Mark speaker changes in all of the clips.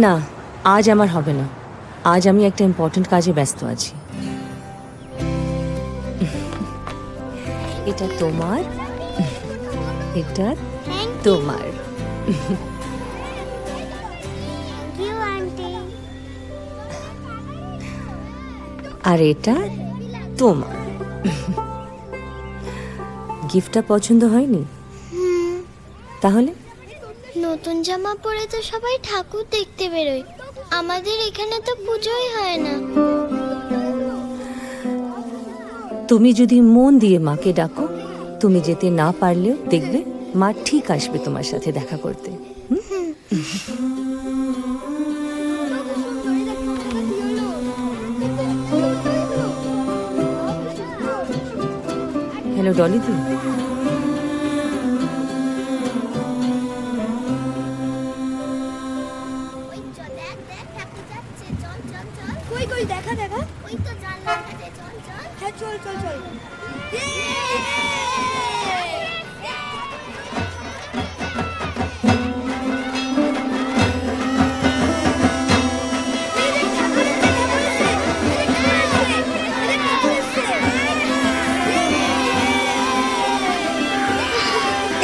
Speaker 1: না, আজ আমার হবে না। আজ আমি একটা ইম্পর্টেন্ট কাজে ব্যস্ত আছি। এটা তোমার, এটা তোমার। আর এটা তোমার। গিফটটা পছন্দ হয়নি? তাহলে
Speaker 2: নতুন জামা পরে তো সবাই ঠাকুর দেখতে বেরোয়, আমাদের এখানে তো পুজোই হয় না।
Speaker 1: তুমি যদি মন দিয়ে মাকে ডাকো, তুমি যেতে না পারলেও দেখবে মা ঠিক আসবে তোমার সাথে দেখা করতে। হ্যালো ডলি দি,
Speaker 2: দেখা দেখা ওই তো জানলা কাছে, চল চল। হ্যাঁ চল চল চল।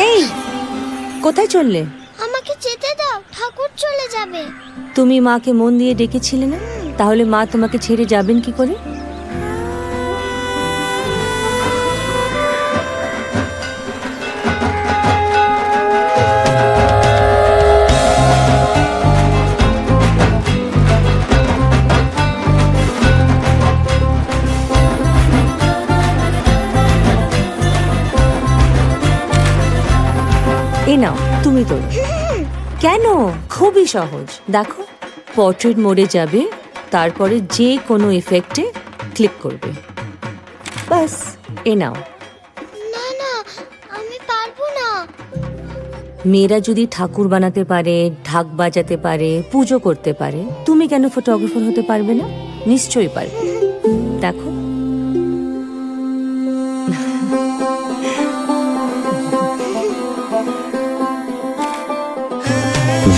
Speaker 1: এই কোথায় চললে?
Speaker 2: আমাকে যেতে দাও, ঠাকুর চলে যাবে।
Speaker 1: তুমি মাকে মন দিয়ে ডেকেছিলে না? তাহলে মা তোমাকে ছেড়ে যাবেন কি করে? এ নাও, তুমি তো। কেন? খুবই সহজ। দেখো, পোর্ট্রেট মোডে যাবে, তারপরে যে কোনো ইফেক্টে ক্লিক করবে, বাস। এ নাও।
Speaker 2: না না, আমি পারবো না।
Speaker 1: মেয়েরা যদি ঠাকুর বানাতে পারে, ঢাক বাজাতে পারে, পুজো করতে পারে, তুমি কেন ফটোগ্রাফার হতে পারবে না? নিশ্চয়ই পারবে। দেখো।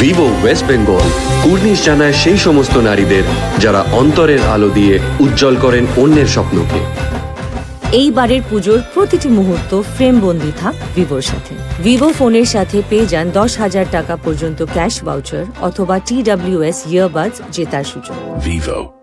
Speaker 3: ভিভো ওয়েস্ট বেঙ্গল কুর্নিশ জানায় সেই সমস্ত নারীদের যারা অন্তরের আলো দিয়ে উজ্জ্বল করেন অন্যের স্বপ্নকে।
Speaker 1: এইবারের পুজোর প্রতিটি মুহূর্ত ফ্রেম বন্দি থাক ভিভোর সাথে। ভিভো ফোনের সাথে পেয়ে যান 10,000 টাকা পর্যন্ত ক্যাশ ভাউচার অথবা TWS ইয়ারবাডস জেতার সুযোগ।
Speaker 4: Vivo.